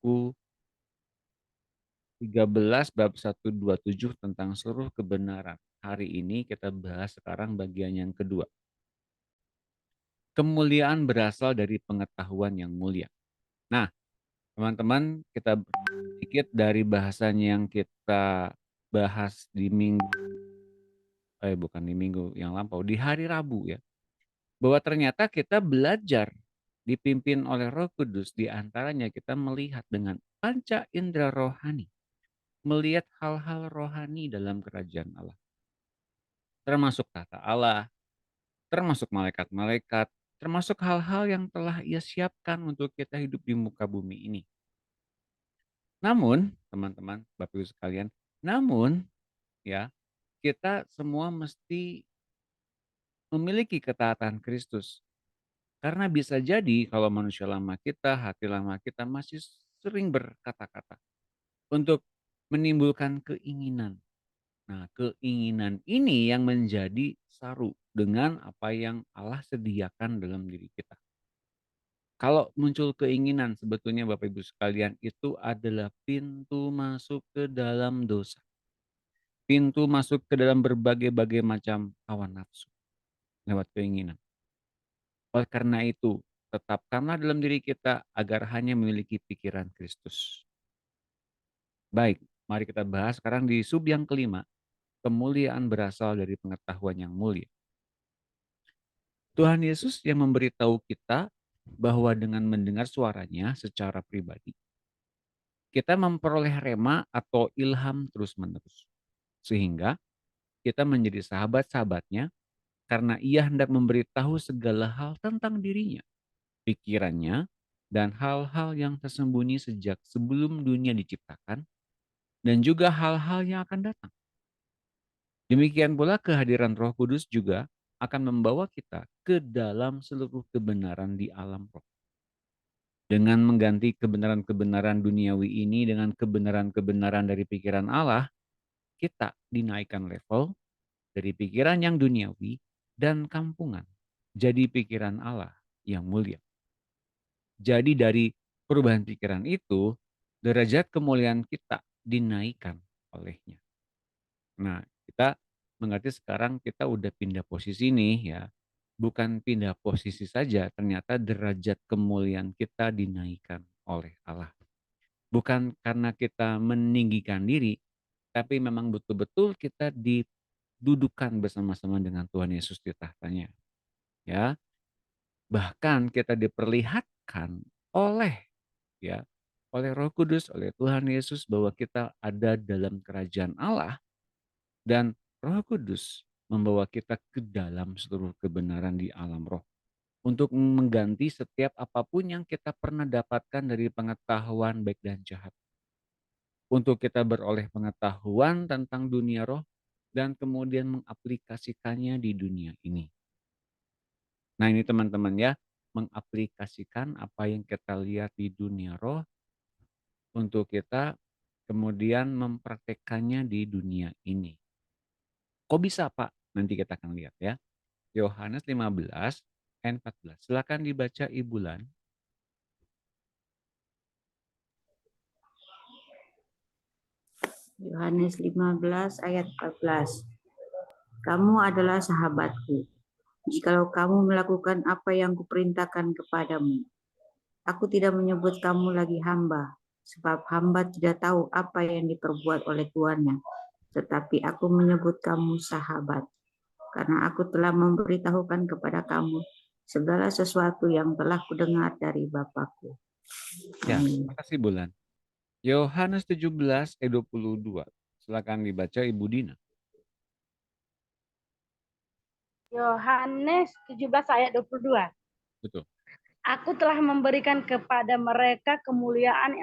buku 13 bab 127 tentang seluruh kebenaran. Hari ini kita bahas sekarang bagian yang kedua. Kemuliaan berasal dari pengetahuan yang mulia. Nah, teman-teman, kita sedikit dari bahasan yang kita bahas di bukan di minggu yang lampau, di hari Rabu ya. Bahwa ternyata kita belajar dipimpin oleh Roh Kudus, di antaranya kita melihat dengan panca indera rohani, melihat hal-hal rohani dalam kerajaan Allah, termasuk tata Allah, termasuk malaikat-malaikat, termasuk hal-hal yang telah Ia siapkan untuk kita hidup di muka bumi ini. Namun, teman-teman, Bapak Ibu sekalian, namun ya, kita semua mesti memiliki ketaatan Kristus. Karena bisa jadi kalau manusia lama kita, hati lama kita masih sering berkata-kata untuk menimbulkan keinginan. Nah, keinginan ini yang menjadi saru dengan apa yang Allah sediakan dalam diri kita. Kalau muncul keinginan sebetulnya Bapak Ibu sekalian itu adalah pintu masuk ke dalam dosa. Pintu masuk ke dalam berbagai-bagai macam hawa nafsu lewat keinginan. Oleh karena itu, tetapkanlah dalam diri kita agar hanya memiliki pikiran Kristus. Baik, mari kita bahas sekarang di sub yang kelima. Kemuliaan berasal dari pengetahuan yang mulia. Tuhan Yesus yang memberitahu kita bahwa dengan mendengar suaranya secara pribadi, kita memperoleh rema atau ilham terus-menerus. Sehingga kita menjadi sahabat-sahabatnya karena ia hendak memberitahu segala hal tentang dirinya, pikirannya, dan hal-hal yang tersembunyi sejak sebelum dunia diciptakan, dan juga hal-hal yang akan datang. Demikian pula kehadiran Roh Kudus juga akan membawa kita ke dalam seluruh kebenaran di alam roh. Dengan mengganti kebenaran-kebenaran duniawi ini dengan kebenaran-kebenaran dari pikiran Allah, kita dinaikkan level dari pikiran yang duniawi dan kampungan jadi pikiran Allah yang mulia. Jadi dari perubahan pikiran itu, derajat kemuliaan kita dinaikkan olehnya. Nah, kita mengerti sekarang kita udah pindah posisi nih ya. Bukan pindah posisi saja, ternyata derajat kemuliaan kita dinaikkan oleh Allah. Bukan karena kita meninggikan diri, tapi memang betul-betul kita didudukan bersama-sama dengan Tuhan Yesus di tahtanya. Ya, bahkan kita diperlihatkan oleh ya, oleh Roh Kudus, oleh Tuhan Yesus bahwa kita ada dalam kerajaan Allah. Dan Roh Kudus membawa kita ke dalam seluruh kebenaran di alam roh. Untuk mengganti setiap apapun yang kita pernah dapatkan dari pengetahuan baik dan jahat. Untuk kita beroleh pengetahuan tentang dunia roh dan kemudian mengaplikasikannya di dunia ini. Nah ini teman-teman ya, mengaplikasikan apa yang kita lihat di dunia roh untuk kita kemudian mempraktekkannya di dunia ini. Kok bisa Pak? Nanti kita akan lihat ya. Yohanes 15 ayat 14. Silakan dibaca Ibu Lan. Yohanes 15 ayat 14. Kamu adalah sahabatku, jikalau kamu melakukan apa yang kuperintahkan kepadamu. Aku tidak menyebut kamu lagi hamba, sebab hamba tidak tahu apa yang diperbuat oleh tuannya. Tetapi aku menyebut kamu sahabat, karena aku telah memberitahukan kepada kamu segala sesuatu yang telah kudengar dari Bapakku. Ya, Amin. makasih Bulan. Yohanes 17 ayat 22. Silakan dibaca Ibu Dina. Yohanes 17 ayat 22. Betul. Aku telah memberikan kepada mereka kemuliaan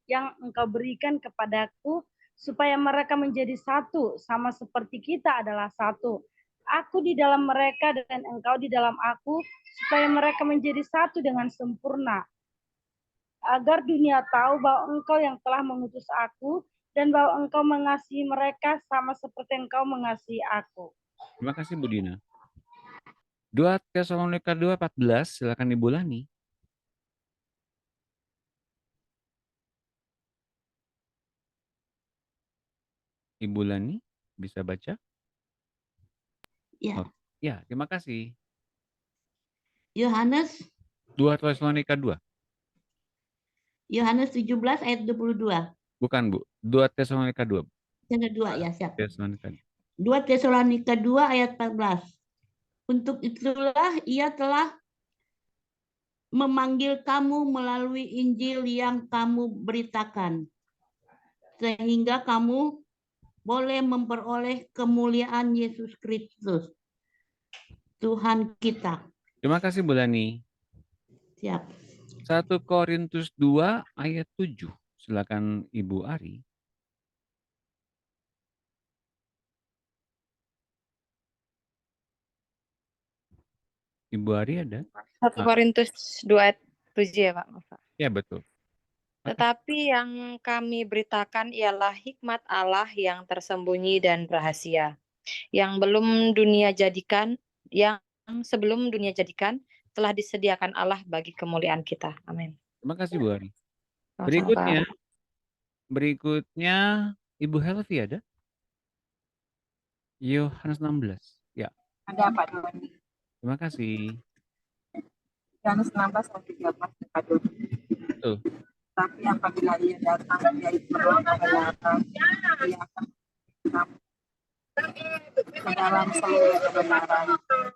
yang engkau berikan kepadaku, supaya mereka menjadi satu, sama seperti kita adalah satu. Aku di dalam mereka dan engkau di dalam aku, supaya mereka menjadi satu dengan sempurna. Agar dunia tahu bahwa engkau yang telah mengutus aku, dan bahwa engkau mengasihi mereka sama seperti engkau mengasihi aku. Terima kasih Bu Dina. 2 Tesalonika 2 ayat 14. Silakan Ibu Lani. Ibu Lani bisa baca? Ya, Oh, ya, terima kasih. Yohanes 2 Tesalonika 2. Yohanes 17 ayat 22. Bukan, Bu. 2 Tesalonika 2. Yang kedua ya, siap. Tesalonika. 2 Tesalonika 2 ayat 14. Untuk itulah ia telah memanggil kamu melalui Injil yang kamu beritakan, sehingga kamu boleh memperoleh kemuliaan Yesus Kristus, Tuhan kita. Terima kasih, Bu Lani. Siap. 1 Korintus 2 ayat 7. Silakan Ibu Ari. Ibu Ari ada? 1 Korintus 2 ayat 7 ya Pak. Maaf, Pak. Ya, betul. Tetapi yang kami beritakan ialah hikmat Allah yang tersembunyi dan rahasia, yang sebelum dunia jadikan telah disediakan Allah bagi kemuliaan kita. Amin. Terima kasih, Bu Ari. Sama-sama, Pak. Berikutnya Ibu Helvi ada? Yohanes 16. Ya, Ada Pak Doni. terima kasih. Yohanes 16 ayat 13 Pak Doni. Betul. Tapi apabila ia datang, yaitu Roh kebenaran, ia akan kamu ke dalam seluruh kebenaran.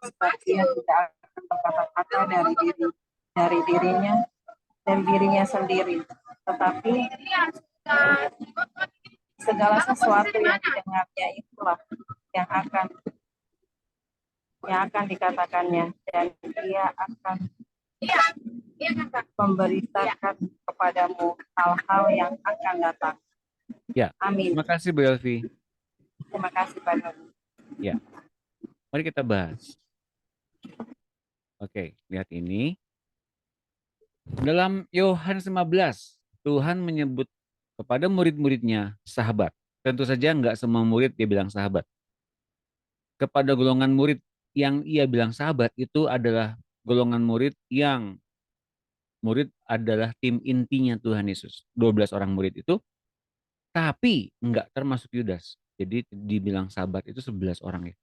Sebab ia tidak akan berkata-kata dari dirinya sendiri, tetapi segala sesuatu yang didengarnya itulah yang akan dikatakannya, dan ia akan memberitakan kepadamu hal-hal yang akan datang. Ya. Amin. Terima kasih, Bu Helvi. Terima kasih Pak Doni. Ya. Mari kita bahas. Oke, lihat ini. Dalam Yohanes 15, Tuhan menyebut kepada murid-muridnya sahabat. Tentu saja enggak semua murid dia bilang sahabat. Kepada golongan murid yang ia bilang sahabat itu adalah golongan murid yang murid adalah tim intinya Tuhan Yesus. 12 orang murid itu, tapi enggak termasuk Yudas. Jadi dibilang sahabat itu 11 orang ya.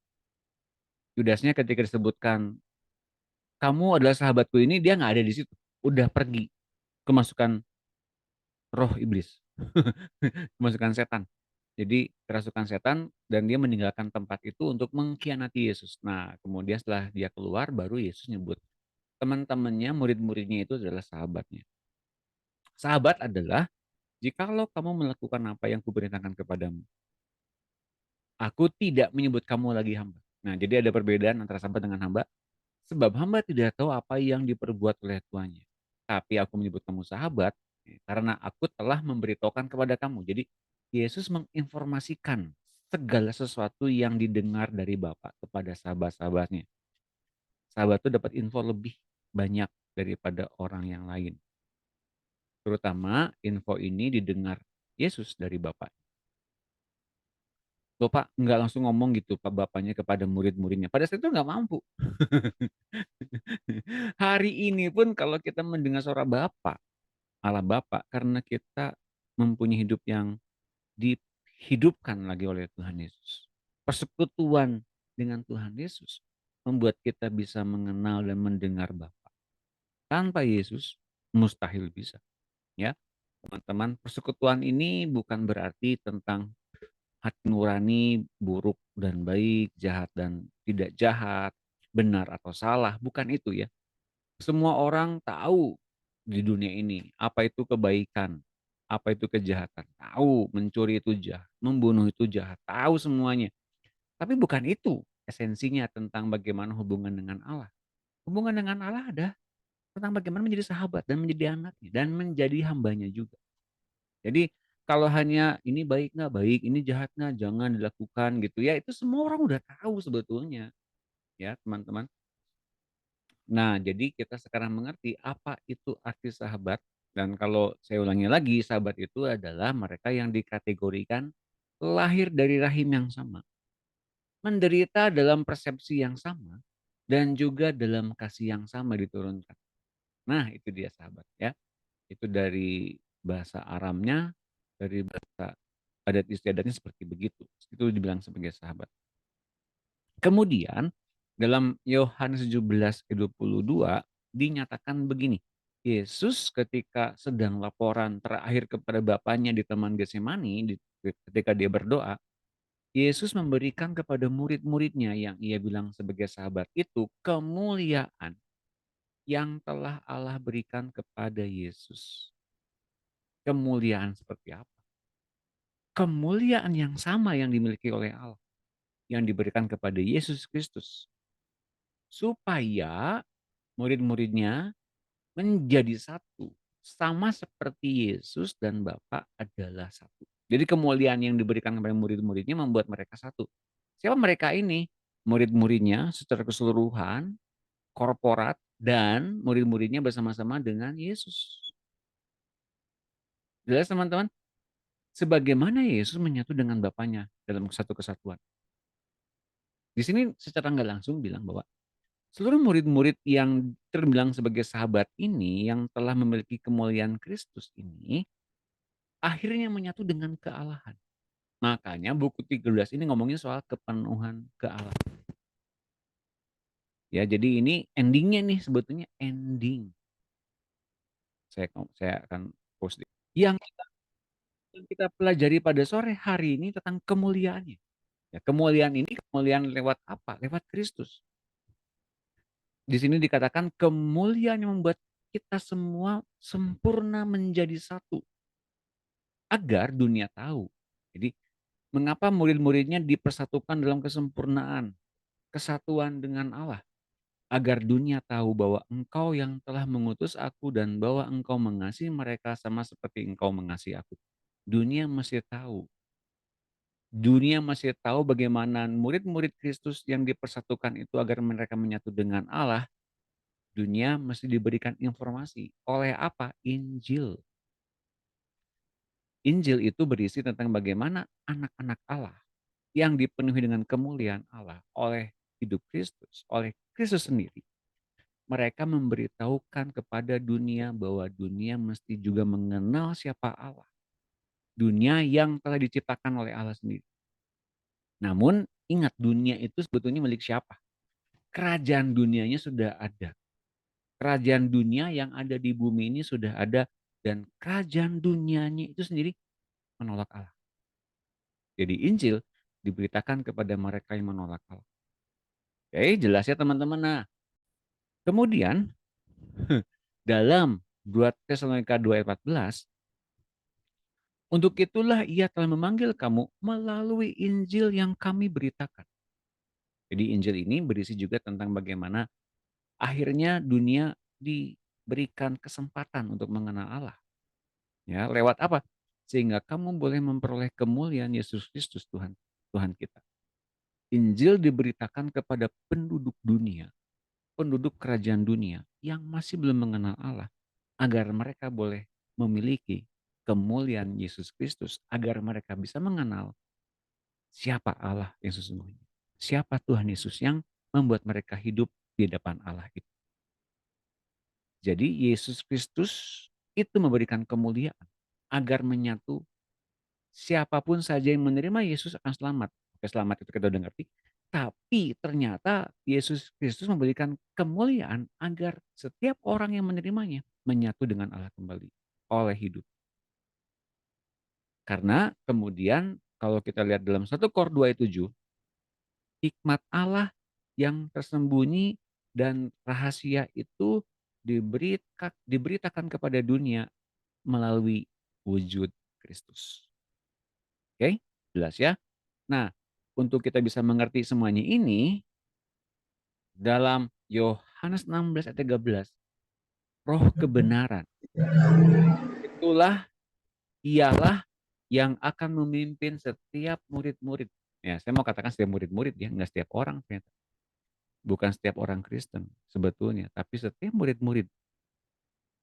Yudasnya ketika disebutkan kamu adalah sahabatku ini, dia nggak ada di situ. Udah pergi, kemasukan roh iblis, kemasukan setan. Jadi kerasukan setan dan dia meninggalkan tempat itu untuk mengkhianati Yesus. Nah, kemudian setelah dia keluar, baru Yesus nyebut teman-temannya, murid-muridnya itu adalah sahabatnya. Sahabat adalah jikalau kamu melakukan apa yang kuperintahkan kepadamu, aku tidak menyebut kamu lagi hamba. Nah, jadi ada perbedaan antara sahabat dengan hamba. Sebab hamba tidak tahu apa yang diperbuat oleh tuannya. Tapi aku menyebut kamu sahabat karena aku telah memberitahukan kepada kamu. Jadi Yesus menginformasikan segala sesuatu yang didengar dari Bapa kepada sahabat-sahabatnya. Sahabat itu dapat info lebih banyak daripada orang yang lain. Terutama info ini didengar Yesus dari Bapa. Bapak nggak langsung ngomong gitu Pak Bapaknya kepada murid-muridnya. Pada saat itu nggak mampu. Hari ini pun kalau kita mendengar suara Bapa, Allah Bapa, karena kita mempunyai hidup yang dihidupkan lagi oleh Tuhan Yesus. Persekutuan dengan Tuhan Yesus membuat kita bisa mengenal dan mendengar Bapa. Tanpa Yesus mustahil bisa. Ya, teman-teman, persekutuan ini bukan berarti tentang hati nurani buruk dan baik, jahat dan tidak jahat, benar atau salah, bukan itu ya. Semua orang tahu di dunia ini apa itu kebaikan, apa itu kejahatan. Tahu mencuri itu jahat, membunuh itu jahat, tahu semuanya. Tapi bukan itu esensinya tentang bagaimana hubungan dengan Allah. Hubungan dengan Allah ada tentang bagaimana menjadi sahabat dan menjadi anaknya dan menjadi hambanya juga. Jadi kalau hanya ini baik nggak baik, ini jahat nggak, jangan dilakukan gitu ya. Itu semua orang udah tahu sebetulnya, ya teman-teman. Nah, jadi kita sekarang mengerti apa itu arti sahabat. Dan kalau saya ulangi lagi, sahabat itu adalah mereka yang dikategorikan lahir dari rahim yang sama, menderita dalam persepsi yang sama, dan juga dalam kasih yang sama diturunkan. Nah, itu dia sahabat ya. Itu dari bahasa Aramnya, dari bahasa Adat istiadatnya seperti begitu. Itu dibilang sebagai sahabat. Kemudian dalam Yohanes 17 ayat 22 dinyatakan begini. Yesus ketika sedang laporan terakhir kepada Bapaknya di Taman Getsemani, ketika dia berdoa, Yesus memberikan kepada murid-muridnya yang ia bilang sebagai sahabat itu kemuliaan yang telah Allah berikan kepada Yesus. Kemuliaan seperti apa? Kemuliaan yang sama yang dimiliki oleh Allah, yang diberikan kepada Yesus Kristus. Supaya murid-muridnya menjadi satu. Sama seperti Yesus dan Bapa adalah satu. Jadi kemuliaan yang diberikan kepada murid-muridnya membuat mereka satu. Siapa mereka ini? Murid-muridnya secara keseluruhan, korporat, dan murid-muridnya bersama-sama dengan Yesus. Jelas teman-teman? Sebagaimana Yesus menyatu dengan Bapaknya dalam satu kesatuan. Di sini secara nggak langsung bilang bahwa seluruh murid-murid yang terbilang sebagai sahabat ini yang telah memiliki kemuliaan Kristus ini akhirnya menyatu dengan kealahan. Makanya buku 13 ini ngomongin soal kepenuhan kealahan. Ya, jadi ini endingnya nih sebetulnya ending. Saya akan post yang kita pelajari pada sore hari ini tentang kemuliaannya. Ya, kemuliaan ini kemuliaan lewat apa? Lewat Kristus. Di sini dikatakan kemuliaan yang membuat kita semua sempurna menjadi satu. Agar dunia tahu. Jadi mengapa murid-muridnya dipersatukan dalam kesempurnaan, kesatuan dengan Allah. Agar dunia tahu bahwa engkau yang telah mengutus aku dan bahwa engkau mengasihi mereka sama seperti engkau mengasihi aku. Dunia masih tahu. Dunia masih tahu bagaimana murid-murid Kristus yang dipersatukan itu agar mereka menyatu dengan Allah. Dunia mesti diberikan informasi. Oleh apa? Injil. Injil itu berisi tentang bagaimana anak-anak Allah yang dipenuhi dengan kemuliaan Allah oleh hidup Kristus, oleh Kristus sendiri. Mereka memberitahukan kepada dunia bahwa dunia mesti juga mengenal siapa Allah. Dunia yang telah diciptakan oleh Allah sendiri. Namun ingat dunia itu sebetulnya milik siapa? Kerajaan dunianya sudah ada. Kerajaan dunia yang ada di bumi ini sudah ada dan kerajaan dunianya itu sendiri menolak Allah. Jadi Injil diberitakan kepada mereka yang menolak Allah. Oke, jelas ya teman-teman. Nah, kemudian dalam 2 Tesalonika 2 ayat 14, untuk itulah ia telah memanggil kamu melalui Injil yang kami beritakan. Jadi Injil ini berisi juga tentang bagaimana akhirnya dunia diberikan kesempatan untuk mengenal Allah. Ya, lewat apa? Sehingga kamu boleh memperoleh kemuliaan Yesus Kristus Tuhan kita. Injil diberitakan kepada penduduk dunia, penduduk kerajaan dunia yang masih belum mengenal Allah, agar mereka boleh memiliki kemuliaan Yesus Kristus, agar mereka bisa mengenal siapa Allah yang sesungguhnya. Siapa Tuhan Yesus yang membuat mereka hidup di depan Allah itu. Jadi Yesus Kristus itu memberikan kemuliaan agar menyatu siapapun saja yang menerima Yesus akan selamat. Oke, selamat itu kita udah ngerti. Tapi ternyata Yesus Kristus memberikan kemuliaan agar setiap orang yang menerimanya menyatu dengan Allah kembali oleh hidup. Karena kemudian kalau kita lihat dalam 1 Korintus 2 ayat 7, hikmat Allah yang tersembunyi dan rahasia itu diberitakan kepada dunia melalui wujud Kristus. Oke, jelas ya? Nah, untuk kita bisa mengerti semuanya ini, dalam Yohanes 16 ayat 13, roh kebenaran, ialah yang akan memimpin setiap murid-murid. Ya, saya mau katakan setiap murid-murid ya, enggak setiap orang ternyata. Bukan setiap orang Kristen sebetulnya, tapi setiap murid-murid.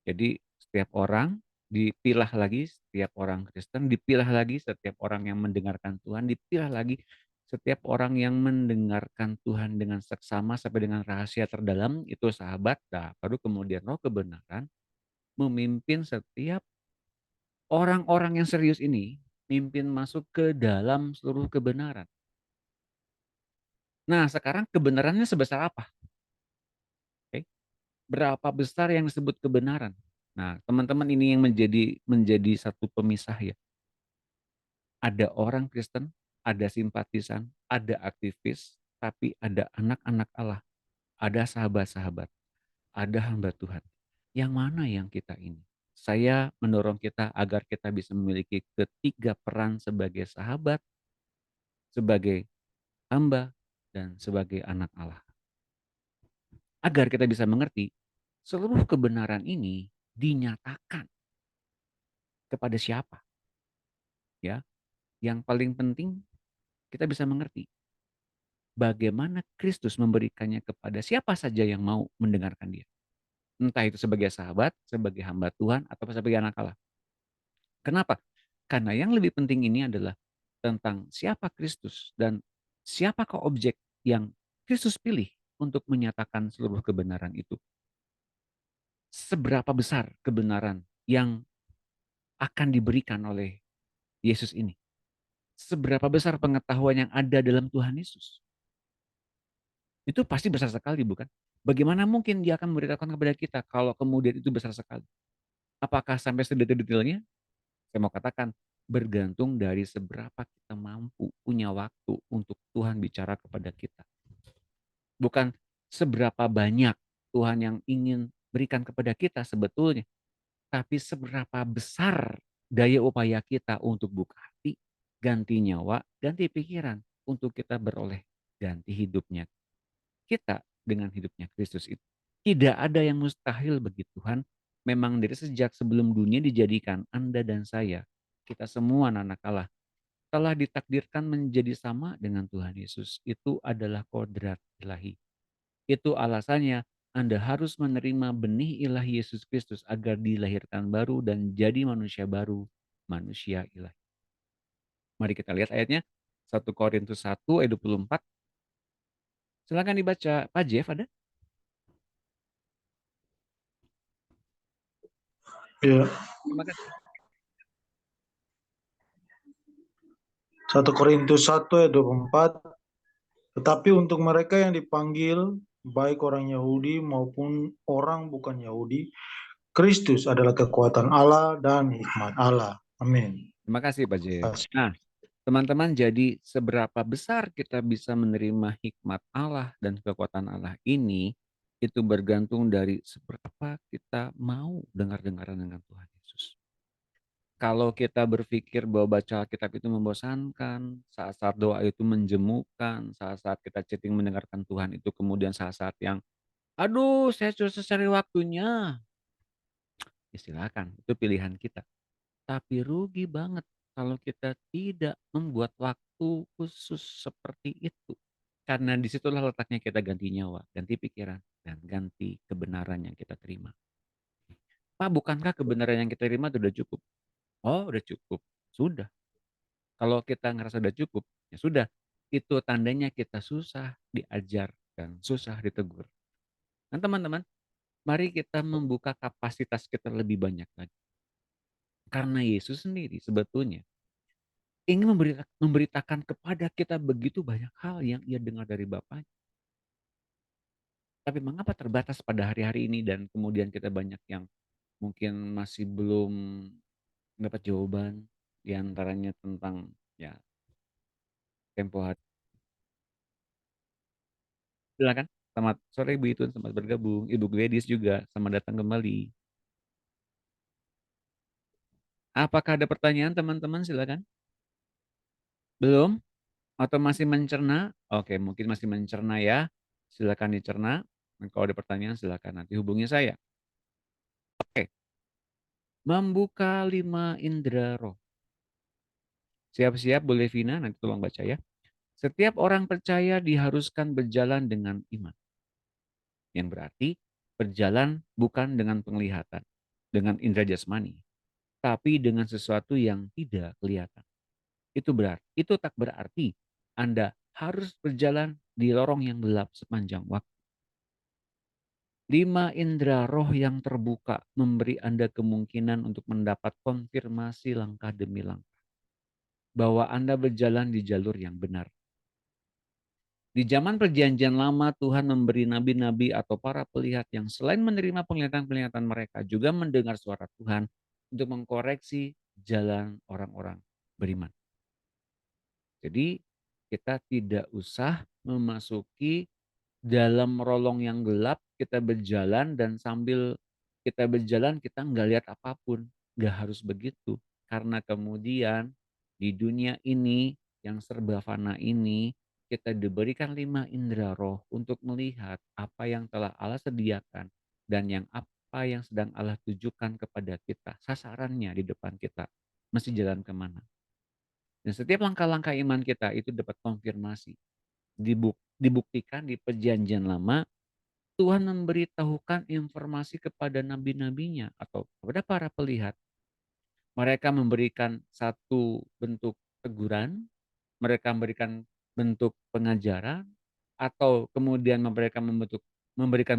Jadi setiap orang dipilah lagi, setiap orang Kristen dipilah lagi, setiap orang yang mendengarkan Tuhan dipilah lagi, setiap orang yang mendengarkan Tuhan dengan seksama sampai dengan rahasia terdalam itu sahabat. Nah, baru kemudian roh kebenaran memimpin setiap orang-orang yang serius ini mimpin masuk ke dalam seluruh kebenaran. Nah, sekarang kebenarannya sebesar apa? Oke. Berapa besar yang disebut kebenaran? Nah, teman-teman, ini yang menjadi satu pemisah ya. Ada orang Kristen, ada simpatisan, ada aktivis, tapi ada anak-anak Allah, ada sahabat-sahabat, ada hamba Tuhan. Yang mana yang kita ini? Saya mendorong kita agar kita bisa memiliki ketiga peran sebagai sahabat, sebagai hamba, dan sebagai anak Allah. Agar kita bisa mengerti seluruh kebenaran ini dinyatakan kepada siapa? Ya, yang paling penting kita bisa mengerti bagaimana Kristus memberikannya kepada siapa saja yang mau mendengarkan dia. Entah itu sebagai sahabat, sebagai hamba Tuhan, atau sebagai anak Allah. Kenapa? Karena yang lebih penting ini adalah tentang siapa Kristus dan siapakah objek yang Kristus pilih untuk menyatakan seluruh kebenaran itu. Seberapa besar kebenaran yang akan diberikan oleh Yesus ini? Seberapa besar pengetahuan yang ada dalam Tuhan Yesus? Itu pasti besar sekali, bukan? Bagaimana mungkin dia akan memberitakan kepada kita kalau kemudian itu besar sekali? Apakah sampai sedetail-detailnya? Saya mau katakan, bergantung dari seberapa kita mampu punya waktu untuk Tuhan bicara kepada kita. Bukan seberapa banyak Tuhan yang ingin berikan kepada kita sebetulnya, tapi seberapa besar daya upaya kita untuk buka hati, ganti nyawa, ganti pikiran untuk kita beroleh ganti hidupnya kita dengan hidupnya Kristus itu. Tidak ada yang mustahil bagi Tuhan. Memang dari sejak sebelum dunia dijadikan, Anda dan saya, kita semua anak Allah, telah ditakdirkan menjadi sama dengan Tuhan Yesus. Itu adalah kodrat ilahi. Itu alasannya Anda harus menerima benih ilahi Yesus Kristus agar dilahirkan baru dan jadi manusia baru, manusia ilahi. Mari kita lihat ayatnya. 1 Korintus 1 ayat 24. Silakan dibaca. Pak Jeff ada? Ya, Terima kasih. 1 Korintus 1 ayat 24. Tetapi untuk mereka yang dipanggil, baik orang Yahudi maupun orang bukan Yahudi, Kristus adalah kekuatan Allah dan hikmat Allah. Amin. Terima kasih Pak Jeff. Nah, teman-teman, jadi seberapa besar kita bisa menerima hikmat Allah dan kekuatan Allah ini, itu bergantung dari seberapa kita mau dengar-dengaran dengan Tuhan Yesus. Kalau kita berpikir bahwa baca Alkitab itu membosankan, saat-saat doa itu menjemukan, saat-saat kita chatting mendengarkan Tuhan itu kemudian saat-saat yang, aduh saya susah cari waktunya, ya silakan, itu pilihan kita. Tapi rugi banget kalau kita tidak membuat waktu khusus seperti itu. Karena disitulah letaknya kita ganti nyawa, ganti pikiran, dan ganti kebenaran yang kita terima. Pak, bukankah kebenaran yang kita terima itu sudah cukup? Oh, udah cukup. Sudah. Kalau kita ngerasa udah cukup, ya sudah. Itu tandanya kita susah diajar dan susah ditegur. Nah teman-teman, mari kita membuka kapasitas kita lebih banyak lagi. Karena Yesus sendiri sebetulnya ingin memberitakan kepada kita begitu banyak hal yang ia dengar dari Bapaknya. Tapi mengapa terbatas pada hari-hari ini dan kemudian kita banyak yang mungkin masih belum mendapat jawaban, di antaranya tentang ya tempo hari. Silakan. Selamat sore Ibu Itun, selamat bergabung. Ibu Gladys juga, selamat datang kembali. Apakah ada pertanyaan teman-teman? Silakan. Belum? Atau masih mencerna? Oke, mungkin masih mencerna ya. Silakan dicerna. Dan kalau ada pertanyaan silakan nanti hubungi saya. Oke. Membuka 5 indera roh. Siap-siap boleh Vina, nanti tolong baca ya. Setiap orang percaya diharuskan berjalan dengan iman. Yang berarti berjalan bukan dengan penglihatan, dengan indera jasmani, tapi dengan sesuatu yang tidak kelihatan. Itu tak berarti Anda harus berjalan di lorong yang gelap sepanjang waktu. 5 indera roh yang terbuka memberi Anda kemungkinan untuk mendapat konfirmasi langkah demi langkah. bahwa Anda berjalan di jalur yang benar. Di zaman perjanjian lama, Tuhan memberi nabi-nabi atau para pelihat yang selain menerima penglihatan-penglihatan mereka, juga mendengar suara Tuhan untuk mengkoreksi jalan orang-orang beriman. Jadi kita tidak usah memasuki dalam rolong yang gelap, kita berjalan dan sambil kita berjalan kita nggak lihat apapun. Nggak harus begitu. Karena kemudian di dunia ini yang serba fana ini, kita diberikan 5 indera roh untuk melihat apa yang telah Allah sediakan dan yang apa yang sedang Allah tujukan kepada kita. Sasarannya di depan kita. Mesti jalan kemana. Dan setiap langkah-langkah iman kita itu dapat konfirmasi. Dibuktikan di perjanjian lama, Tuhan memberitahukan informasi kepada nabi-nabinya atau kepada para pelihat. Mereka memberikan satu bentuk teguran, mereka memberikan bentuk pengajaran, atau kemudian memberikan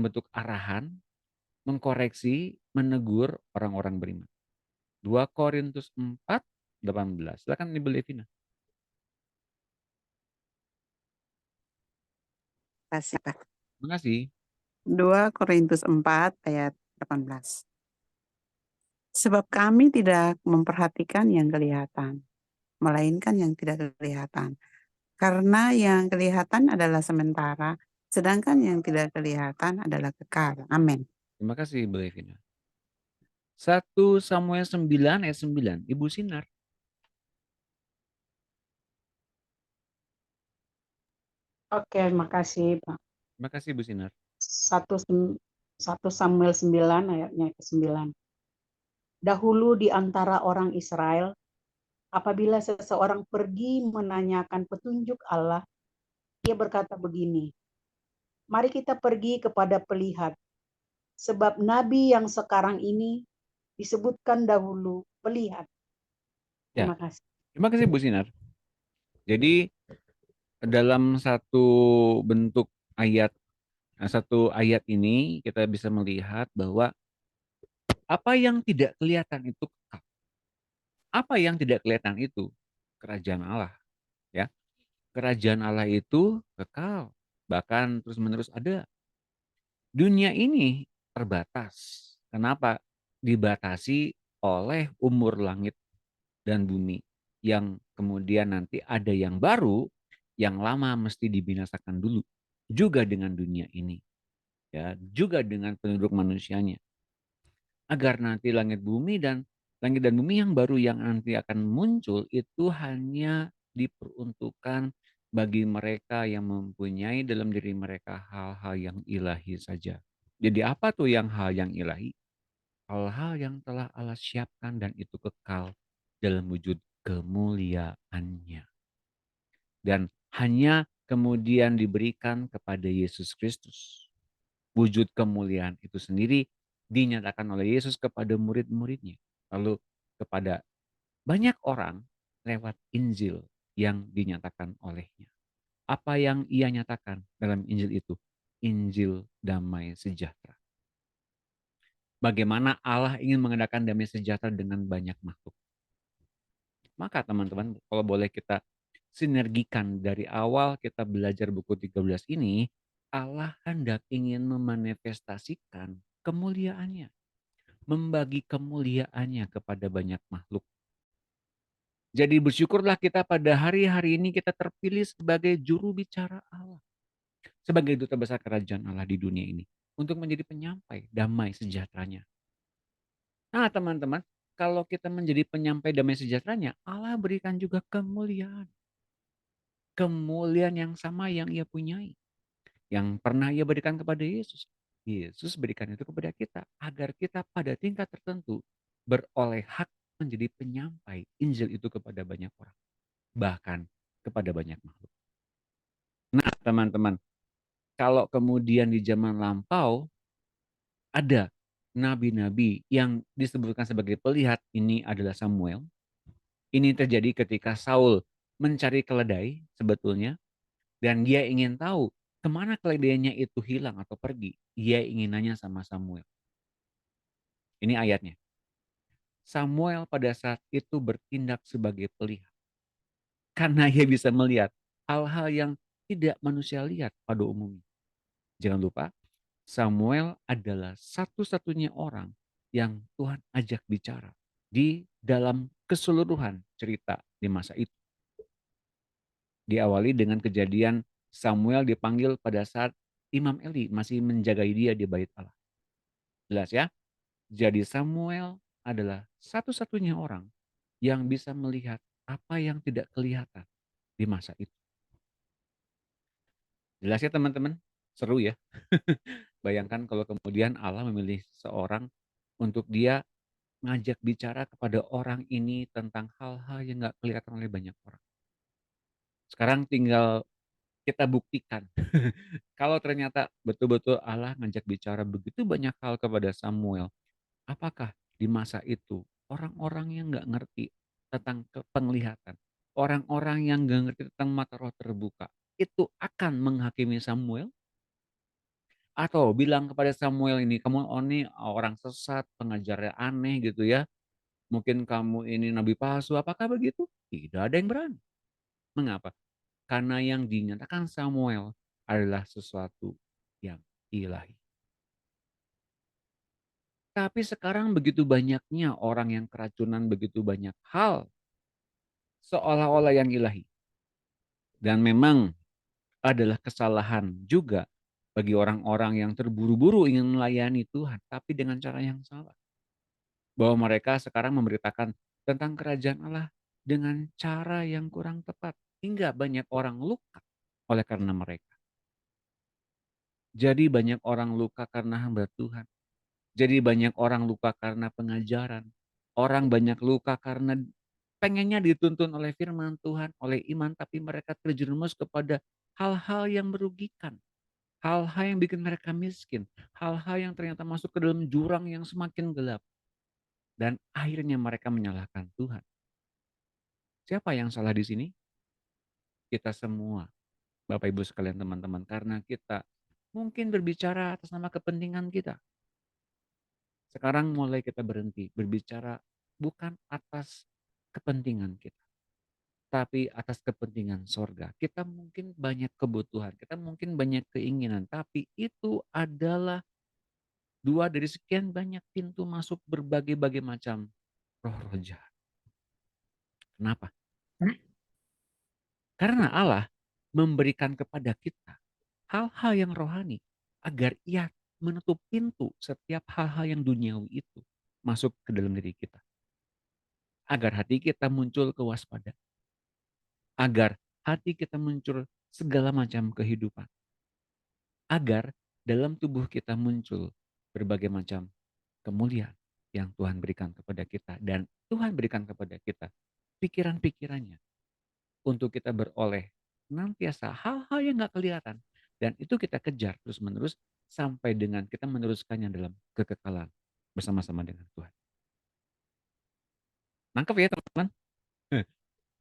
bentuk arahan, mengkoreksi, menegur orang-orang beriman. 2 Korintus 4:18. Silakan Ibu Levina. Kasih, Pak. Terima kasih. 2 Korintus 4 ayat 18. Sebab kami tidak memperhatikan yang kelihatan, melainkan yang tidak kelihatan. Karena yang kelihatan adalah sementara, sedangkan yang tidak kelihatan adalah kekal. Amin. Terima kasih Ibu Levina. 1 Samuel 9 ayat 9. Ibu Sinar. Oke, makasih Pak. Terima kasih Ibu Sinar. 1 Samuel 9 ayatnya ke-9. Dahulu di antara orang Israel, apabila seseorang pergi menanyakan petunjuk Allah, ia berkata begini, mari kita pergi kepada pelihat, sebab nabi yang sekarang ini disebutkan dahulu pelihat. Ya. Terima kasih. Terima kasih Bu Sinar. Jadi dalam satu bentuk satu ayat ini kita bisa melihat bahwa apa yang tidak kelihatan itu kekal. Apa yang tidak kelihatan itu? Kerajaan Allah. Ya. Kerajaan Allah itu kekal. Bahkan terus-menerus ada. Dunia ini terbatas. Kenapa? Dibatasi oleh umur langit dan bumi. Yang kemudian nanti ada yang baru, yang lama mesti dibinasakan dulu. Juga dengan dunia ini. Ya, juga dengan penduduk manusianya. Agar nanti langit dan bumi yang baru yang nanti akan muncul itu hanya diperuntukkan bagi mereka yang mempunyai dalam diri mereka hal-hal yang ilahi saja. Jadi apa tuh yang hal yang ilahi? Hal-hal yang telah Allah siapkan dan itu kekal dalam wujud kemuliaannya. Dan hanya kemudian diberikan kepada Yesus Kristus. Wujud kemuliaan itu sendiri dinyatakan oleh Yesus kepada murid-muridnya. Lalu kepada banyak orang lewat Injil yang dinyatakan olehnya. Apa yang ia nyatakan dalam Injil itu? Injil damai sejahtera. Bagaimana Allah ingin mengadakan damai sejahtera dengan banyak makhluk. Maka teman-teman, kalau boleh kita sinergikan dari awal kita belajar buku 13 ini, Allah hendak ingin memanifestasikan kemuliaannya. Membagi kemuliaannya kepada banyak makhluk. Jadi bersyukurlah kita pada hari-hari ini kita terpilih sebagai juru bicara Allah. Sebagai duta besar kerajaan Allah di dunia ini. Untuk menjadi penyampai damai sejahteranya. Nah teman-teman, kalau kita menjadi penyampai damai sejahteranya, Allah berikan juga kemuliaan. Kemuliaan yang sama yang ia punyai. Yang pernah ia berikan kepada Yesus. Yesus berikan itu kepada kita. Agar kita pada tingkat tertentu beroleh hak menjadi penyampai Injil itu kepada banyak orang. Bahkan kepada banyak makhluk. Nah teman-teman, kalau kemudian di zaman lampau ada nabi-nabi yang disebutkan sebagai pelihat, ini adalah Samuel. Ini terjadi ketika Saul mencari keledai sebetulnya. Dan dia ingin tahu kemana keledainya itu hilang atau pergi. Dia ingin nanya sama Samuel. Ini ayatnya. Samuel pada saat itu bertindak sebagai pelihat. Karena ia bisa melihat hal-hal yang tidak manusia lihat pada umumnya. Jangan lupa, Samuel adalah satu-satunya orang yang Tuhan ajak bicara di dalam keseluruhan cerita di masa itu. Diawali dengan kejadian Samuel dipanggil pada saat Imam Eli masih menjagai dia di bait Allah. Jelas ya? Jadi Samuel adalah satu-satunya orang yang bisa melihat apa yang tidak kelihatan di masa itu. Jelas ya teman-teman? Seru ya? Bayangkan kalau kemudian Allah memilih seorang untuk dia ngajak bicara kepada orang ini tentang hal-hal yang nggak kelihatan oleh banyak orang. Sekarang tinggal kita buktikan. Kalau ternyata betul-betul Allah ngajak bicara begitu banyak hal kepada Samuel, apakah di masa itu orang-orang yang nggak ngerti tentang penglihatan, orang-orang yang nggak ngerti tentang mata roh terbuka, itu akan menghakimi Samuel? Atau bilang kepada Samuel ini, kamu ini orang sesat, pengajarnya aneh gitu ya. Mungkin kamu ini nabi palsu, apakah begitu? Tidak ada yang berani. Mengapa? Karena yang dinyatakan Samuel adalah sesuatu yang ilahi. Tapi sekarang begitu banyaknya orang yang keracunan begitu banyak hal seolah-olah yang ilahi. Dan memang adalah kesalahan juga bagi orang-orang yang terburu-buru ingin melayani Tuhan, tapi dengan cara yang salah. Bahwa mereka sekarang memberitakan tentang kerajaan Allah dengan cara yang kurang tepat. Hingga banyak orang luka oleh karena mereka. Jadi banyak orang luka karena hamba Tuhan. Jadi banyak orang luka karena pengajaran. Orang banyak luka karena pengennya dituntun oleh firman Tuhan, oleh iman, tapi mereka terjerumus kepada hal-hal yang merugikan. Hal-hal yang bikin mereka miskin. Hal-hal yang ternyata masuk ke dalam jurang yang semakin gelap. Dan akhirnya mereka menyalahkan Tuhan. Siapa yang salah di sini? Kita semua, Bapak Ibu sekalian teman-teman. Karena kita mungkin berbicara atas nama kepentingan kita. Sekarang mulai kita berhenti berbicara bukan atas kepentingan kita, tapi atas kepentingan sorga. Kita mungkin banyak kebutuhan, kita mungkin banyak keinginan, tapi itu adalah 2 dari sekian banyak pintu masuk berbagai-bagai macam roh-roh jahat. Kenapa? Karena Allah memberikan kepada kita hal-hal yang rohani agar ia menutup pintu setiap hal-hal yang duniawi itu masuk ke dalam diri kita. Agar hati kita muncul kewaspadaan. Agar hati kita muncul segala macam kehidupan. Agar dalam tubuh kita muncul berbagai macam kemuliaan yang Tuhan berikan kepada kita. Dan Tuhan berikan kepada kita pikiran-pikirannya untuk kita beroleh senantiasa hal-hal yang gak kelihatan. Dan itu kita kejar terus-menerus sampai dengan kita meneruskannya dalam kekekalan bersama-sama dengan Tuhan. Nangkep ya teman-teman?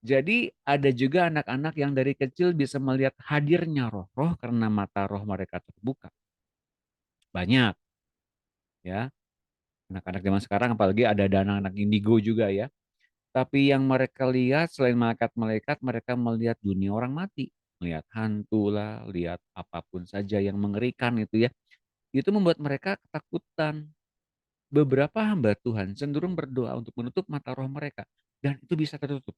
Jadi ada juga anak-anak yang dari kecil bisa melihat hadirnya roh-roh karena mata roh mereka terbuka. Banyak. Ya. Anak-anak zaman sekarang apalagi ada anak-anak indigo juga ya. Tapi yang mereka lihat selain malaikat-malaikat, mereka melihat dunia orang mati. Melihat hantu lah, lihat apapun saja yang mengerikan itu ya. Itu membuat mereka ketakutan. Beberapa hamba Tuhan cenderung berdoa untuk menutup mata roh mereka. Dan itu bisa tertutup.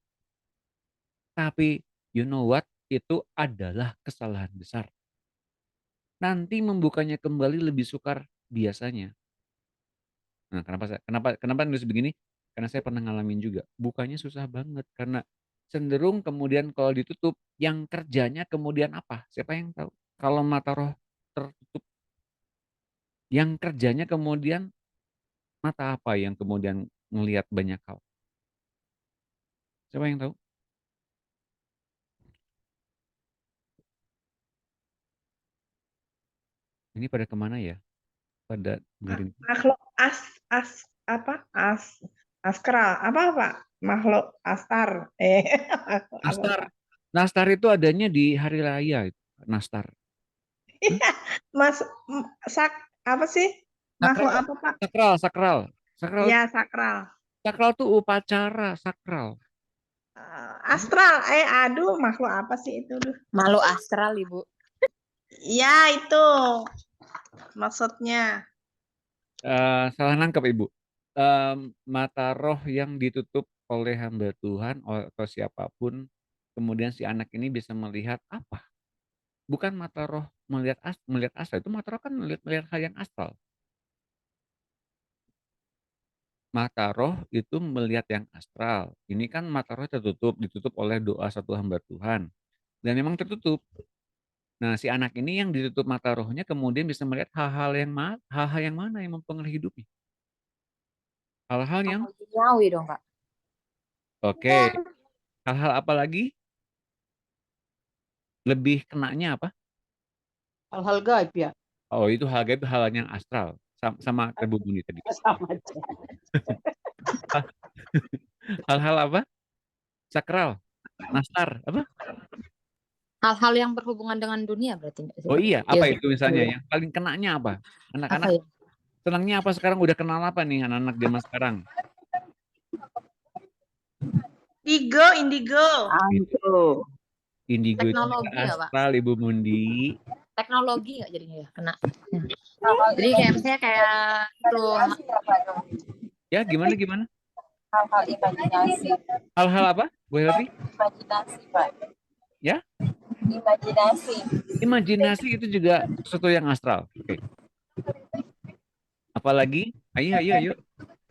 Tapi you know what? Itu adalah kesalahan besar. Nanti membukanya kembali lebih sukar biasanya. Nah, kenapa nulis begini? Karena saya pernah ngalamin juga. Bukanya susah banget karena cenderung kemudian kalau ditutup yang kerjanya kemudian apa? Siapa yang tahu? Kalau mata roh tertutup yang kerjanya kemudian mata apa yang kemudian melihat banyak hal? Siapa yang tahu? Ini pada kemana ya? Pada dengerin. Makhluk askral apa makhluk astar Nastar. Nastar itu adanya di hari raya itu. Nastar. Mas apa sih makhluk Sakral. apa Pak? Sakral. Ya sakral. Sakral tuh upacara sakral. astral. Aduh, makhluk apa sih itu? Duh. Makhluk astral, Ibu. Ya, itu maksudnya. Salah nangkep Ibu. Mata roh yang ditutup oleh hamba Tuhan atau siapapun, kemudian si anak ini bisa melihat apa? Bukan mata roh melihat astral, itu mata roh kan melihat hal yang astral. Mata roh itu melihat yang astral. Ini kan mata roh ditutup oleh doa satu hamba Tuhan. Dan memang tertutup. Nah, si anak ini yang ditutup mata rohnya kemudian bisa melihat hal-hal yang mana yang mempengaruhi hidupnya. Hal-hal yang Duniawi dong, Kak. oke. Hal-hal apa lagi? Lebih kenanya apa? Hal-hal gaib ya. Oh, itu hal gaib, hal yang astral. Sama Ibu Buni tadi. Sama aja. Hal-hal apa? Sakral, nastar, apa? Hal-hal yang berhubungan dengan dunia berarti nggak sih, Oh Pak? iya, Iya apa sih. itu misalnya Iya. yang paling kenanya apa? Apa Anak-anak ya? senangnya apa sekarang? Udah kenal apa nih anak-anak zaman sekarang? Indigo. Anto. Indigo itu juga Teknologi nggak, Pak? astral, Ibu Mundi. Teknologi nggak jadinya ya kena? Jadi kayak misalnya kayak itu Ya, gimana? hal-hal imajinasi. Hal-hal apa, Bu Helvi? Imajinasi, Pak. Ya? Imajinasi. Imajinasi itu juga sesuatu yang astral. Oke. Apalagi? Ayo.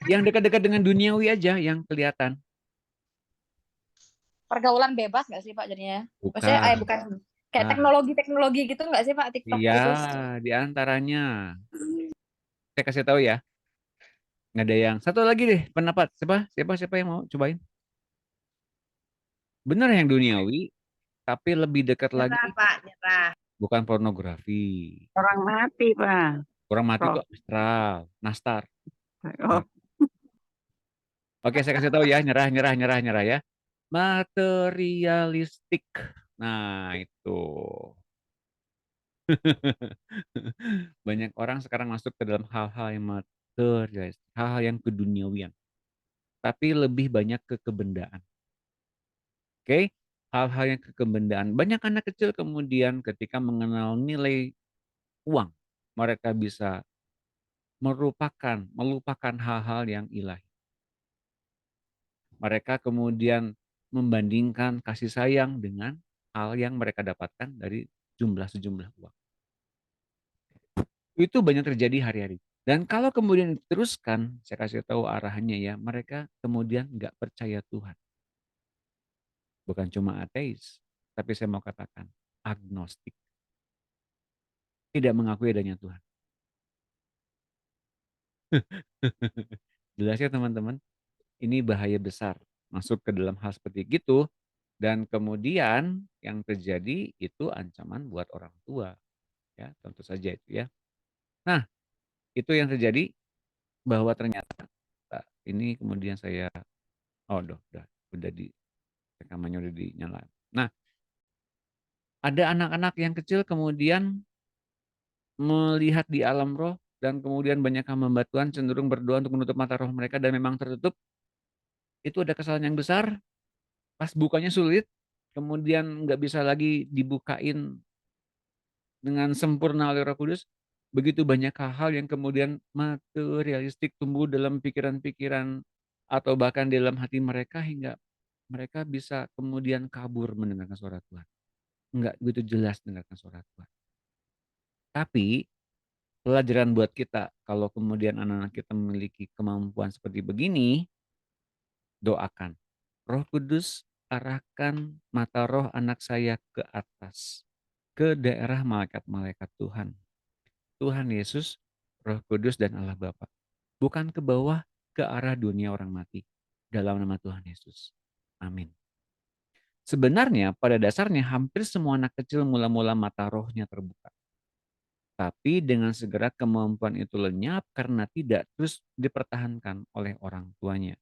Yang dekat-dekat dengan duniawi aja yang kelihatan. Pergaulan bebas nggak sih, Pak, jadinya? Maksudnya, Bukan. bukan. Kayak Ah, teknologi gitu nggak sih, Pak? TikTok iya, gitu. di antaranya. Saya kasih tahu ya. Nggak ada yang satu lagi deh pendapat. Siapa yang mau cobain? Benar yang duniawi, tapi lebih dekat lagi Nyerah, Pak, nyerah. bukan pornografi. Orang mati, Pak. Orang mati Roh. itu astral, nastar. Oh, Oke, saya kasih tahu ya, nyerah ya. Materialistik. Nah, itu. Banyak orang sekarang masuk ke dalam hal-hal yang materialis, hal-hal yang keduniawian. Tapi lebih banyak ke kebendaan. Oke? Hal-hal yang ke kebendaan. Banyak anak kecil kemudian ketika mengenal nilai uang, mereka bisa melupakan hal-hal yang ilahi. Mereka kemudian membandingkan kasih sayang dengan hal yang mereka dapatkan dari sejumlah uang. Itu banyak terjadi hari-hari. Dan kalau kemudian diteruskan, saya kasih tahu arahannya ya, mereka kemudian nggak percaya Tuhan. Bukan cuma ateis, tapi saya mau katakan agnostik. Tidak mengakui adanya Tuhan. Jelas ya teman-teman? Ini bahaya besar masuk ke dalam hal seperti itu, dan kemudian yang terjadi itu ancaman buat orang tua, ya tentu saja itu ya. Nah, itu yang terjadi bahwa ternyata ini kemudian saya udah di rekamannya udah dinyalain. Nah, ada anak-anak yang kecil kemudian melihat di alam roh dan kemudian banyak hamba Tuhan cenderung berdoa untuk menutup mata roh mereka dan memang tertutup. Itu ada kesalahan yang besar. Pas bukanya sulit, kemudian nggak bisa lagi dibukain dengan sempurna oleh Roh Kudus. Begitu banyak hal-hal yang kemudian materialistik tumbuh dalam pikiran-pikiran atau bahkan di dalam hati mereka hingga mereka bisa kemudian kabur mendengarkan suara Tuhan. Enggak begitu jelas mendengarkan suara Tuhan. Tapi pelajaran buat kita kalau kemudian anak-anak kita memiliki kemampuan seperti begini, doakan. Roh Kudus, arahkan mata roh anak saya ke atas, ke daerah malaikat-malaikat Tuhan. Tuhan Yesus, Roh Kudus, dan Allah Bapa. Bukan ke bawah, ke arah dunia orang mati. Dalam nama Tuhan Yesus. Amin. Sebenarnya pada dasarnya hampir semua anak kecil mula-mula mata rohnya terbuka. Tapi dengan segera kemampuan itu lenyap karena tidak terus dipertahankan oleh orang tuanya.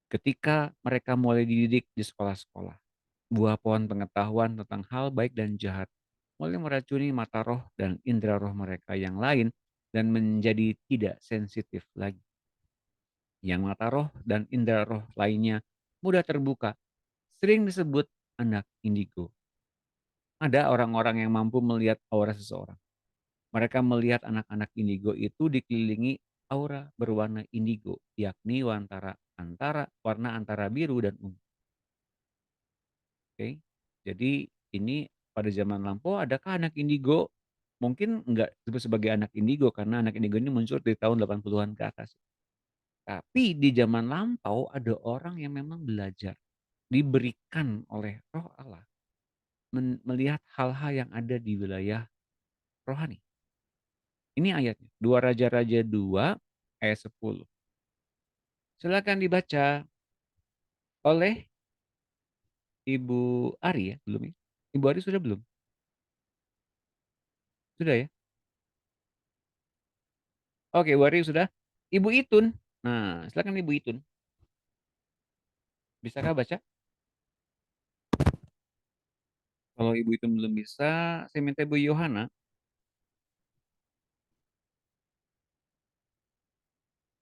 Ketika mereka mulai dididik di sekolah-sekolah, buah pohon pengetahuan tentang hal baik dan jahat mulai meracuni mata roh dan indera roh mereka yang lain dan menjadi tidak sensitif lagi. Yang mata roh dan indera roh lainnya mudah terbuka, sering disebut anak indigo. Ada orang-orang yang mampu melihat aura seseorang. Mereka melihat anak-anak indigo itu dikelilingi aura berwarna indigo, yakni antara warna antara biru dan ungu. Oke. Jadi ini pada zaman lampau adakah anak indigo? Mungkin enggak disebut sebagai anak indigo karena anak indigo ini muncul di tahun 80-an ke atas. Tapi di zaman lampau ada orang yang memang belajar, diberikan oleh Roh Allah melihat hal-hal yang ada di wilayah rohani. Ini ayatnya, 2 Raja-Raja 2 ayat 10. Silakan dibaca oleh Ibu Ari ya, belum ya? Ibu Ari sudah belum? Sudah ya? Oke, Ibu Ari sudah. Ibu Itun. Nah, silakan Ibu Itun. Bisakah baca? Kalau Ibu Itun belum bisa, saya minta Ibu Yohana.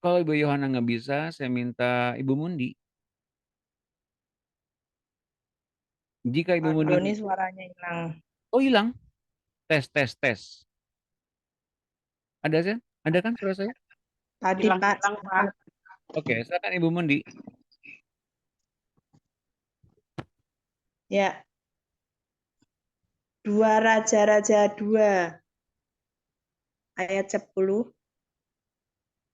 Kalau Ibu Yohana nggak bisa, saya minta Ibu Mundi. Jika Ibu Pak Mundi, Doni suaranya hilang. oh hilang. Tes, tes, tes. Ada saya? Ada kan suara saya? Tadi Pak. Hilang, Pak. Oke, silakan Ibu Mundi. Ya. 2 Raja-Raja 2 ayat 10.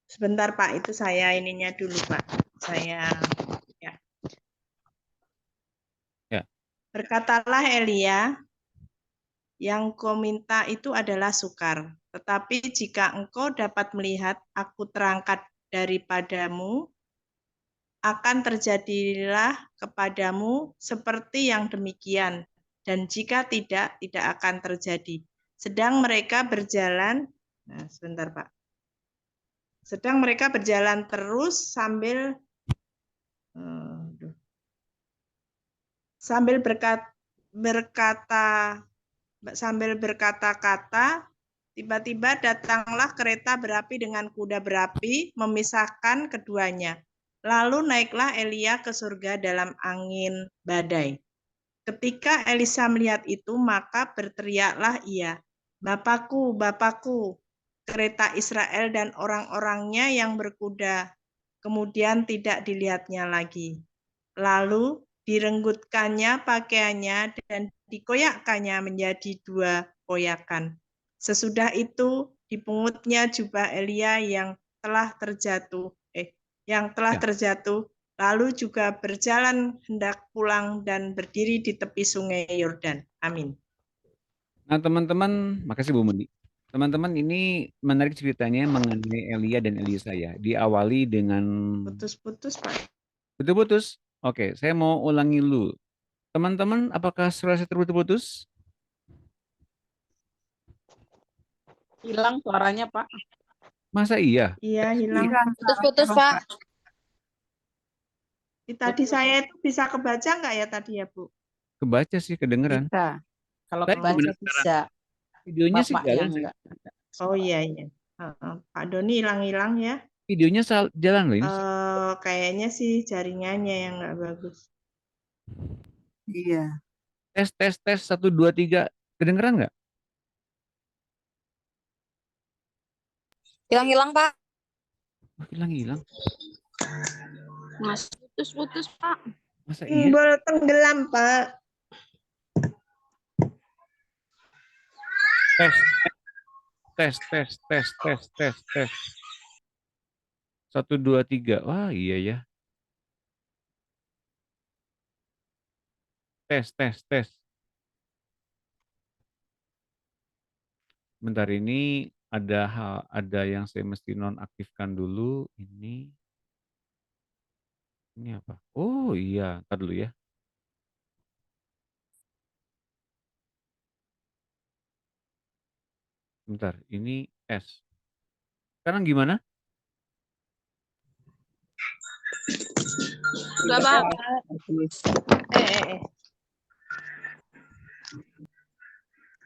Sebentar Pak, itu saya ininya dulu Pak. Saya ya. Ya. Berkatalah Elia, yang kau minta itu adalah sukar. Tetapi jika engkau dapat melihat aku terangkat daripadamu, akan terjadilah kepadamu seperti yang demikian. Dan jika tidak, tidak akan terjadi. Sedang mereka berjalan, nah, sebentar Pak. Sedang mereka berjalan terus sambil berkata-kata, tiba-tiba datanglah kereta berapi dengan kuda berapi memisahkan keduanya. Lalu naiklah Elia ke surga dalam angin badai. Ketika Elisa melihat itu, maka berteriaklah ia, "Bapakku, Bapakku, kereta Israel dan orang-orangnya yang berkuda." Kemudian tidak dilihatnya lagi. Lalu direnggutkannya pakaiannya dan dikoyakkannya menjadi 2 koyakan. Sesudah itu dipungutnya jubah Elia yang telah terjatuh, lalu juga berjalan hendak pulang dan berdiri di tepi sungai Yordan. Amin. Nah, teman-teman, makasih Bu Mundi. Teman-teman, ini menarik ceritanya mengenai Elia dan Elisa ya. Diawali dengan Putus-putus, Pak. putus-putus. Oke, saya mau ulangi dulu. Teman-teman, apakah suara saya terputus-putus? Hilang suaranya, Pak. Masa iya? Iya, hilang. Putus-putus, Pak. Tadi saya itu bisa kebaca nggak ya tadi ya, Bu? Kebaca sih, kedengeran. Bisa. Kalau Saya kebaca gimana sekarang? bisa. Videonya sih Bapaknya jalan. enggak. Oh iya, iya. Pak Doni hilang-hilang ya. Videonya jalan loh ini. Kayaknya sih jaringannya yang nggak bagus. Iya. Tes, tes, tes. 1, 2, 3. Kedengeran nggak? Hilang-hilang, Pak. Oh, hilang-hilang. Mas putus-putus Pak. Masa iya? Simbol tenggelam, Pak. Tes, tes, tes, tes, tes, tes, tes. 1, 2, 3. Wah, iya ya. Tes, tes, tes. Bentar, ini ada yang saya mesti nonaktifkan dulu. Ini apa? Oh iya, ntar dulu ya. Bentar, ini S. Sekarang gimana? Udah Pak.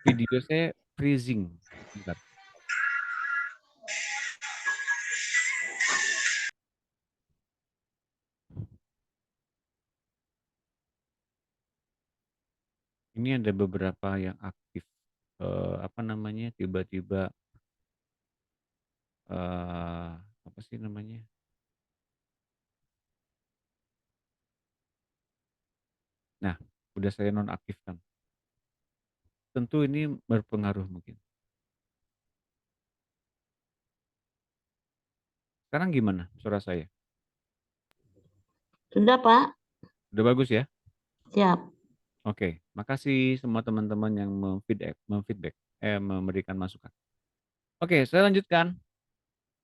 Video saya freezing. Bentar. Ini ada beberapa yang aktif, apa namanya, tiba-tiba, apa sih namanya, nah, udah saya nonaktifkan. Tentu ini berpengaruh mungkin. Sekarang gimana suara saya? Sudah, Pak. Udah bagus ya? Siap. Oke, makasih semua teman-teman yang memfeedback, memberikan masukan. Oke, saya lanjutkan.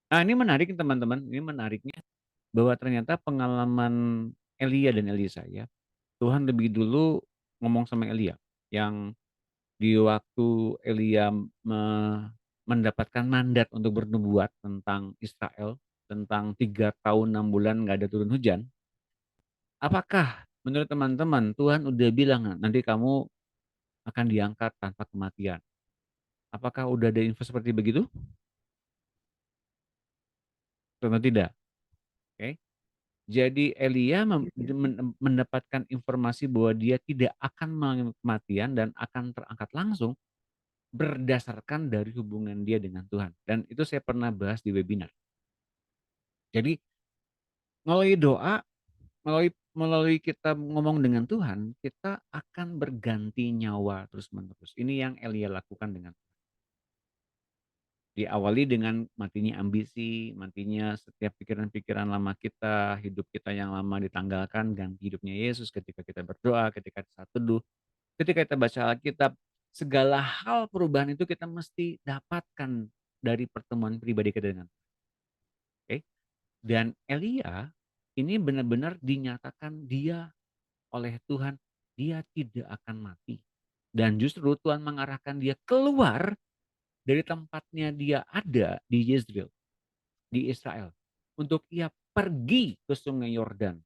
Nah, ini menarik teman-teman, ini menariknya bahwa ternyata pengalaman Elia dan Elisa ya, Tuhan lebih dulu ngomong sama Elia yang di waktu Elia mendapatkan mandat untuk bernubuat tentang Israel, tentang 3 tahun 6 bulan nggak ada turun hujan. Apakah menurut teman-teman Tuhan udah bilang nanti kamu akan diangkat tanpa kematian? Apakah udah ada info seperti begitu? Tentu tidak. Oke. Jadi Elia mendapatkan informasi bahwa dia tidak akan mengalami kematian dan akan terangkat langsung berdasarkan dari hubungan dia dengan Tuhan. Dan itu saya pernah bahas di webinar. Jadi melalui doa, melalui kita ngomong dengan Tuhan, kita akan berganti nyawa terus-menerus. Ini yang Elia lakukan dengan diawali dengan matinya ambisi, matinya setiap pikiran-pikiran lama kita, hidup kita yang lama ditanggalkan, ganti hidupnya Yesus ketika kita berdoa, ketika saat teduh, ketika kita baca Alkitab, segala hal perubahan itu kita mesti dapatkan dari pertemuan pribadi kita dengan. Oke. Dan Elia ini benar-benar dinyatakan dia oleh Tuhan, dia tidak akan mati. Dan justru Tuhan mengarahkan dia keluar dari tempatnya dia ada di Yezreel, di Israel, untuk ia pergi ke sungai Yordan.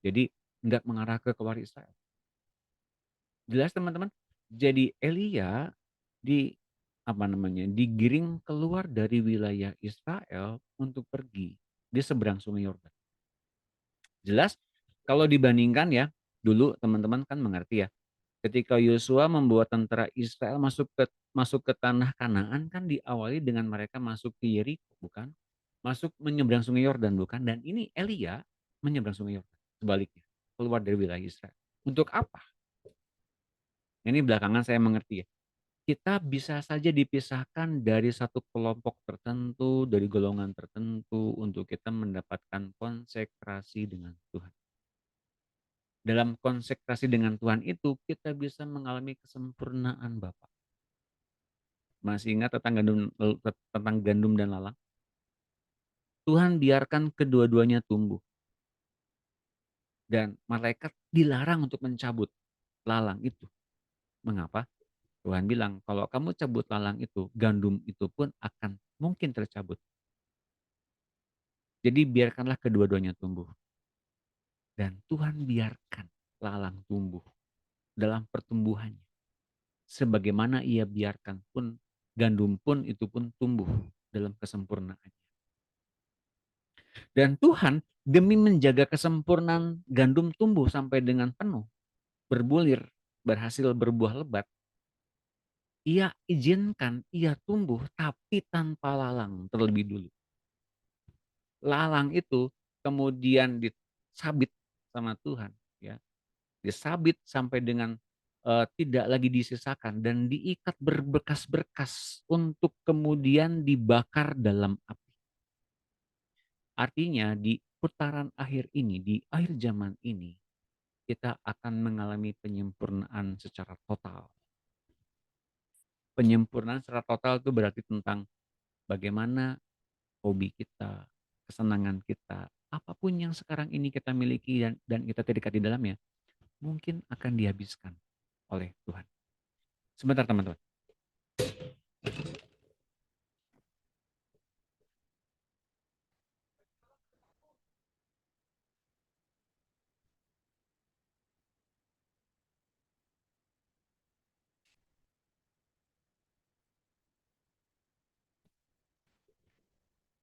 Jadi enggak mengarah ke keluar Israel. Jelas teman-teman? Jadi Elia digiring keluar dari wilayah Israel untuk pergi di seberang sungai Yordan. Jelas kalau dibandingkan ya, dulu teman-teman kan mengerti ya, ketika Yosua membawa tentara Israel masuk ke tanah Kanaan kan diawali dengan mereka masuk ke Yeriko, bukan? Masuk menyeberang sungai Yordan, bukan? Dan ini Elia menyeberang sungai Yordan, sebaliknya, keluar dari wilayah Israel. Untuk apa? Ini belakangan saya mengerti ya. Kita bisa saja dipisahkan dari satu kelompok tertentu, dari golongan tertentu untuk kita mendapatkan konsekrasi dengan Tuhan. Dalam konsekrasi dengan Tuhan itu kita bisa mengalami kesempurnaan Bapa. Masih ingat tentang gandum dan lalang? Tuhan biarkan kedua-duanya tumbuh. Dan malaikat dilarang untuk mencabut lalang itu. Mengapa? Tuhan bilang, kalau kamu cabut lalang itu, gandum itu pun akan mungkin tercabut. Jadi biarkanlah kedua-duanya tumbuh. Dan Tuhan biarkan lalang tumbuh dalam pertumbuhannya. Sebagaimana ia biarkan pun, gandum pun itu pun tumbuh dalam kesempurnaannya. Dan Tuhan demi menjaga kesempurnaan gandum tumbuh sampai dengan penuh, berbulir, berhasil berbuah lebat, ia izinkan ia tumbuh tapi tanpa lalang terlebih dulu. Lalang itu kemudian disabit sama Tuhan, ya, disabit sampai dengan tidak lagi disisakan dan diikat berbekas-berkas untuk kemudian dibakar dalam api. Artinya di putaran akhir ini, di akhir zaman ini, kita akan mengalami penyempurnaan secara total. Penyempurnaan secara total itu berarti tentang bagaimana hobi kita, kesenangan kita, apapun yang sekarang ini kita miliki dan kita terdekat di dalamnya, mungkin akan dihabiskan oleh Tuhan. Sebentar teman-teman.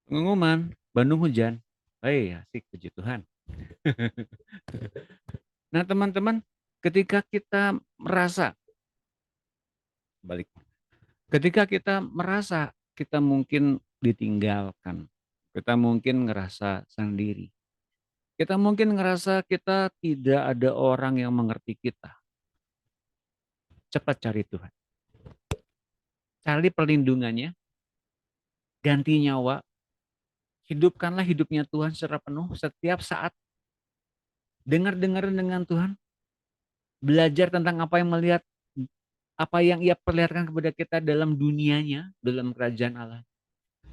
Pengumuman, Bandung hujan. Asik, puji Tuhan. Nah teman-teman, Ketika kita merasa, ketika kita merasa kita mungkin ditinggalkan, kita mungkin ngerasa sendiri, kita mungkin ngerasa kita tidak ada orang yang mengerti kita. Cepat cari Tuhan. Cari perlindungannya, ganti nyawa, hidupkanlah hidupnya Tuhan secara penuh setiap saat. Dengar-dengar dengan Tuhan, belajar tentang apa yang Ia perlihatkan kepada kita dalam dunianya, dalam kerajaan Allah.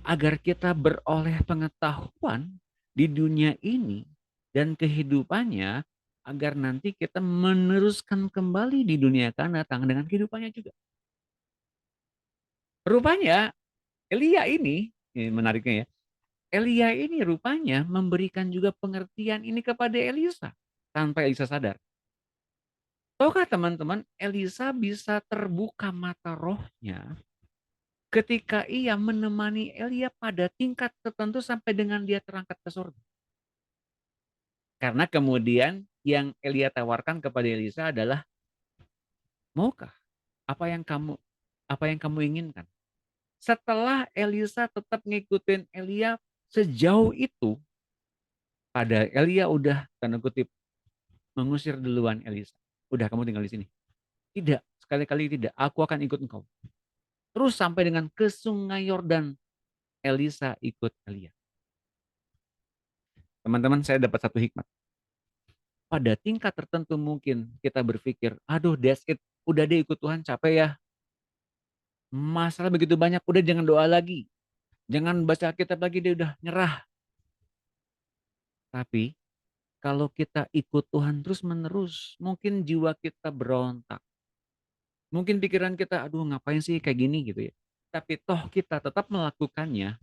Agar kita beroleh pengetahuan di dunia ini dan kehidupannya, agar nanti kita meneruskan kembali di dunia akan datang dengan kehidupannya juga. Rupanya Elia ini menariknya ya, Elia ini rupanya memberikan juga pengertian ini kepada Elisa tanpa Elisa sadar. Tahukah teman-teman, Elisa bisa terbuka mata rohnya ketika ia menemani Elia pada tingkat tertentu sampai dengan dia terangkat ke surga. Karena kemudian yang Elia tawarkan kepada Elisa adalah, maukah apa yang kamu inginkan? Setelah Elisa tetap ngikutin Elia sejauh itu, pada Elia udah tanda kutip mengusir duluan Elisa. Udah, kamu tinggal di sini. Tidak, sekali-kali tidak. Aku akan ikut engkau. Terus sampai dengan ke sungai Yordan, Elisa ikut Elia. Teman-teman, saya dapat satu hikmat. Pada tingkat tertentu mungkin kita berpikir, aduh that's it, udah deh ikut Tuhan, capek ya. Masalah begitu banyak, udah jangan doa lagi. Jangan baca Alkitab lagi, dia udah nyerah. Tapi kalau kita ikut Tuhan terus-menerus, mungkin jiwa kita berontak. Mungkin pikiran kita, aduh ngapain sih kayak gini gitu ya. Tapi toh kita tetap melakukannya,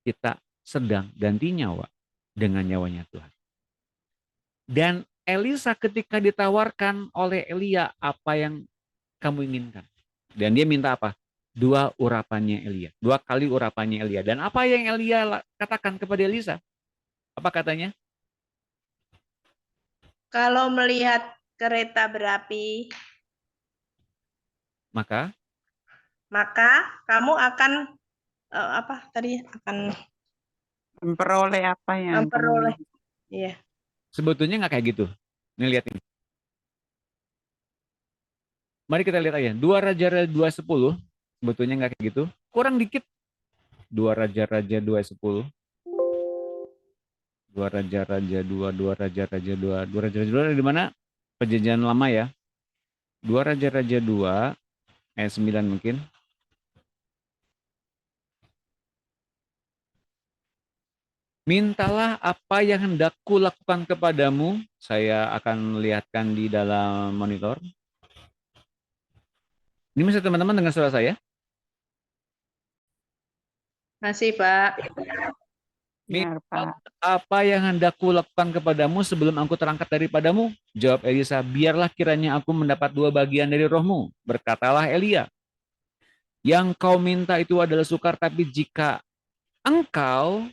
kita sedang ganti nyawa dengan nyawanya Tuhan. Dan Elisa ketika ditawarkan oleh Elia, apa yang kamu inginkan? Dan dia minta apa? 2 urapannya Elia. 2 kali urapannya Elia. Dan apa yang Elia katakan kepada Elisa? Apa katanya? Kalau melihat kereta berapi, maka kamu akan akan memperoleh apa yang memperoleh. Iya. Sebetulnya nggak kayak gitu. Nih lihat ini. Mari kita lihat aja. 2 Raja-Raja 2:10. Sebetulnya nggak kayak gitu. Kurang dikit. 2 Raja-Raja 2:10. 2 Raja-Raja 2, 2 Raja-Raja 2. 2 Raja-Raja 2 di mana? Perjanjian lama ya. 2 Raja-Raja 2 ayat 9 mungkin. Mintalah apa yang hendak kulakukan kepadamu. Saya akan lihatkan di dalam monitor. Ini masih teman-teman dengan suara saya? Masih, Pak. Mintalah apa yang hendak kulakukan kepadamu sebelum aku terangkat daripadamu. Jawab Elisa, biarlah kiranya aku mendapat 2 bagian dari rohmu. Berkatalah Elia, yang kau minta itu adalah sukar, tapi jika engkau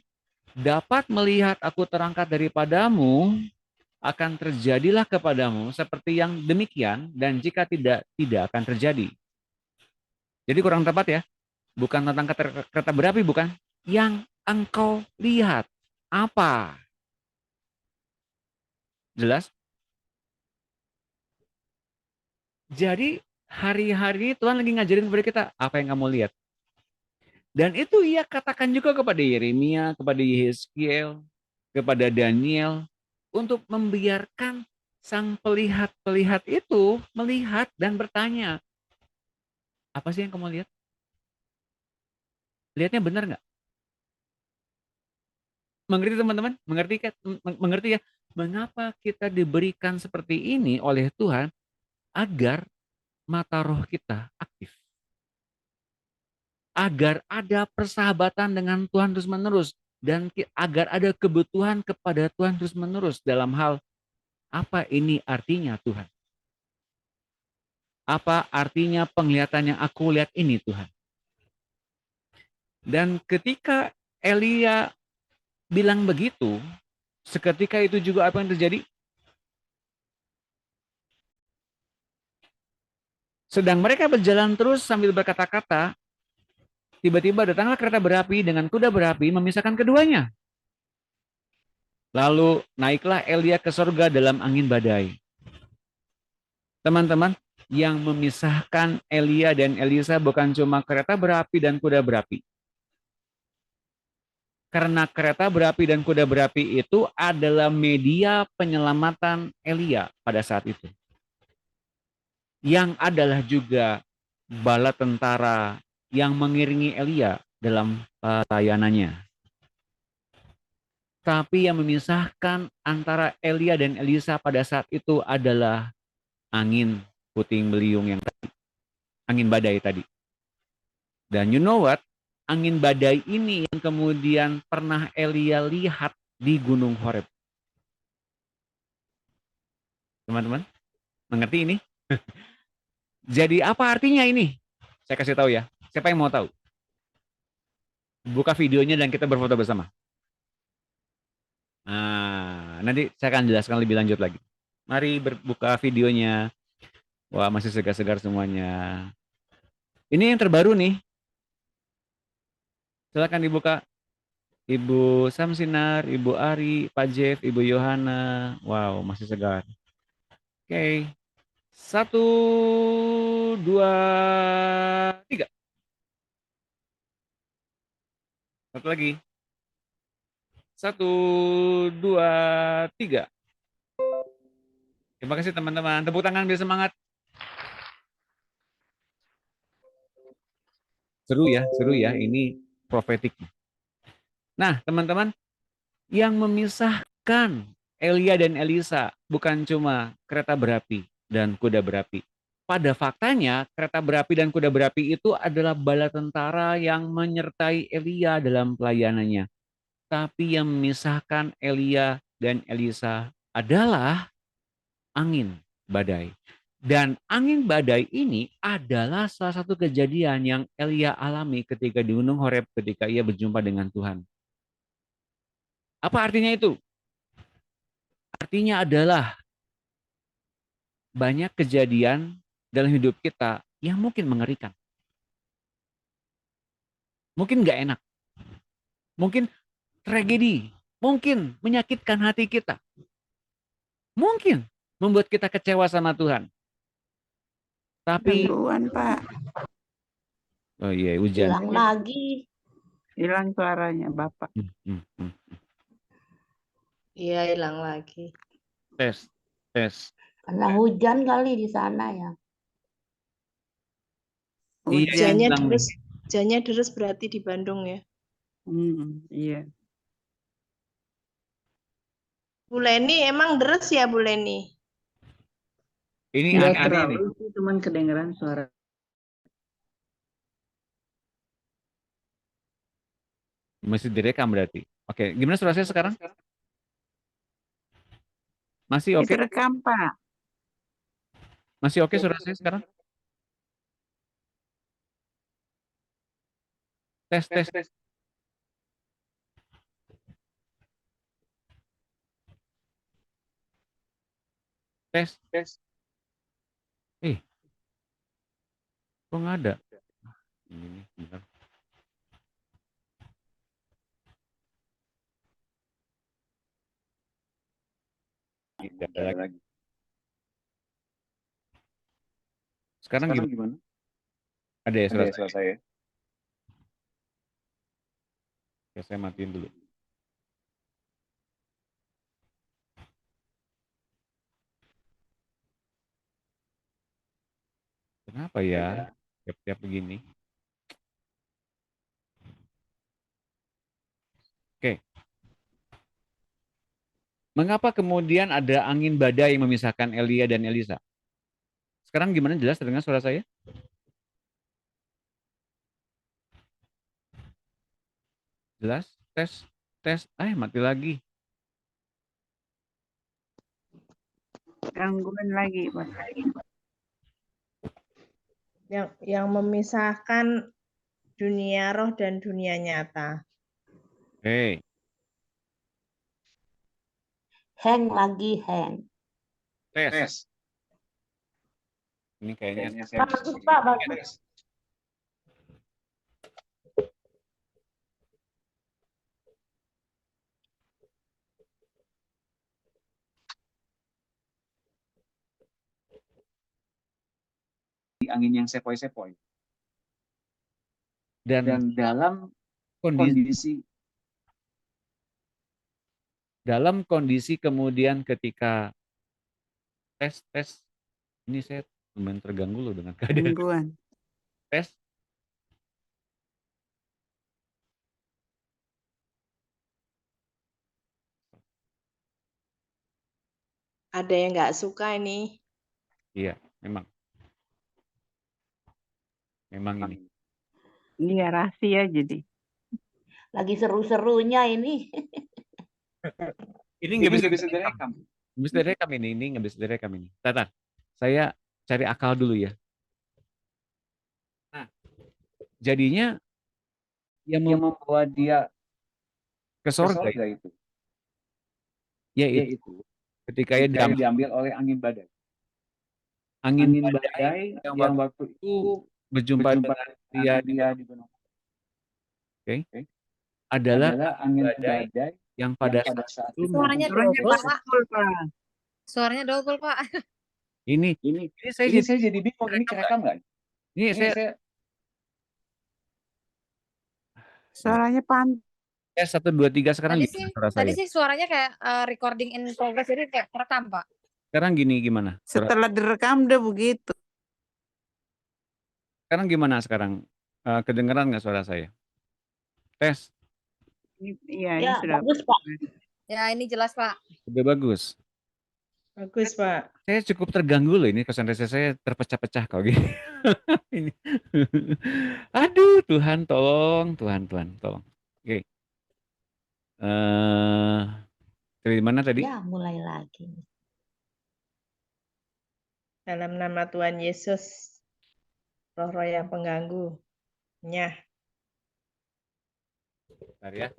dapat melihat aku terangkat daripadamu, akan terjadilah kepadamu seperti yang demikian, dan jika tidak, tidak akan terjadi. Jadi kurang tepat ya, bukan tentang kereta berapi, bukan. Yang engkau lihat apa? Jelas? Jadi hari-hari Tuhan lagi ngajarin kepada kita, apa yang kamu lihat? Dan itu ia katakan juga kepada Yeremia, kepada Yeskiel, kepada Daniel, untuk membiarkan sang pelihat-pelihat itu melihat dan bertanya, apa sih yang kamu lihat? Lihatnya benar nggak? Mengerti teman-teman? Mengerti ya? Mengapa kita diberikan seperti ini oleh Tuhan? Agar mata roh kita aktif. Agar ada persahabatan dengan Tuhan terus-menerus. Dan agar ada kebutuhan kepada Tuhan terus-menerus dalam hal, apa ini artinya Tuhan? Apa artinya penglihatan yang aku lihat ini Tuhan? Dan ketika Elia bilang begitu, seketika itu juga apa yang terjadi? Sedang mereka berjalan terus sambil berkata-kata, tiba-tiba datanglah kereta berapi dengan kuda berapi memisahkan keduanya. Lalu naiklah Elia ke surga dalam angin badai. Teman-teman, yang memisahkan Elia dan Elisa bukan cuma kereta berapi dan kuda berapi. Karena kereta berapi dan kuda berapi itu adalah media penyelamatan Elia pada saat itu. Yang adalah juga bala tentara yang mengiringi Elia dalam pelayanannya. Tapi yang memisahkan antara Elia dan Elisa pada saat itu adalah angin puting beliung yang tadi, angin badai tadi. Dan you know what? Angin badai ini yang kemudian pernah Elia lihat di Gunung Horeb. Teman-teman, mengerti ini? Jadi apa artinya ini? Saya kasih tahu ya. Siapa yang mau tahu? Buka videonya dan kita berfoto bersama. Nah, nanti saya akan jelaskan lebih lanjut lagi. Mari buka videonya. Wah, masih segar-segar semuanya. Ini yang terbaru nih. Silakan dibuka. Ibu Samsinar, Ibu Ari, Pak Jeff, Ibu Yohana. Wow, masih segar. Oke. 1, 2, 3. Satu lagi. 1, 2, 3. Terima kasih teman-teman. Tepuk tangan biar semangat. Seru ya. Ini profetik. Nah, teman-teman, yang memisahkan Elia dan Elisa bukan cuma kereta berapi dan kuda berapi. Pada faktanya, kereta berapi dan kuda berapi itu adalah bala tentara yang menyertai Elia dalam pelayanannya. Tapi yang memisahkan Elia dan Elisa adalah angin badai. Dan angin badai ini adalah salah satu kejadian yang Elia alami ketika di Gunung Horeb ketika ia berjumpa dengan Tuhan. Apa artinya itu? Artinya adalah banyak kejadian dalam hidup kita yang mungkin mengerikan. Mungkin nggak enak. Mungkin tragedi. Mungkin menyakitkan hati kita. Mungkin membuat kita kecewa sama Tuhan. Tapi Gangguan, Pak. oh iya, hujan. Hilang lagi. Hilang suaranya, Bapak. Iya, hilang lagi. Tes. Karena hujan kali di sana ya. Iya, Hujannya deres berarti di Bandung ya. Iya. Bu Leni emang deres ya Bu Leni? Ini Nggak aneh-aneh nih. terlalu sih, cuman kedengeran suara. Masih direkam berarti. Oke, gimana suara saya sekarang? Masih oke? Itu rekam, Pak. Masih oke suara saya sekarang? Tes. Tes. Kok nggak ada? Ini, bentar. Tidak ada lagi. Sekarang gimana? Ada ya suara saya? Oke, saya matiin dulu. Kenapa ya? Tiap-tiap begini. Oke. Mengapa kemudian ada angin badai yang memisahkan Elia dan Elisa? Sekarang gimana, jelas terdengar suara saya? Jelas? Tes. Mati lagi. Gangguan lagi, Pak. Yang memisahkan dunia roh dan dunia nyata. Oke. Hang lagi. Tes. Ini kayaknya saya Bagus, Pak, bagus. di angin yang sepoi-sepoi. Dan dalam kondisi kemudian ketika tes ini saya lumayan terganggu loh dengan keadaan Gangguan. tes. Ada yang nggak suka ini. Iya, memang ini. Iya, rahasia jadi. Lagi seru-serunya ini. Ini nggak bisa direkam. Nggak bisa direkam ini nggak bisa direkam ini. Tatar, saya cari akal dulu ya. Nah, jadinya yang membawa dia ke surga itu, yaitu ketika ia diambil oleh angin badai. Angin badai yang waktu itu berjumpa dengan dia di gunung. Oke. Adalah angin badai yang pada saat itu Suaranya double, Pak. Suaranya double, Pak. Ini saya jadi bingung, ini kerekam nggak? Ini saya Suaranya pan. 1, 2, 3 sekarang Tadi gimana sih, suara tadi saya? sih suaranya kayak recording in progress, jadi kayak terekam, Pak. Sekarang gimana? Setelah direkam udah begitu. Sekarang gimana sekarang? Kedengeran nggak suara saya? Tes. Iya, ini Ya, sudah bagus, Pak. Ya, ini jelas, Pak. Udah bagus. Bagus, Pak. Saya cukup terganggu loh ini, konsentrasi saya terpecah-pecah kalau gini. Ini. Aduh, Tuhan tolong, Tuhan tolong. Oke. Dari mana tadi? Ya, mulai lagi. Dalam nama Tuhan Yesus, roh-roh yang pengganggu. Nyah. Bentar ya.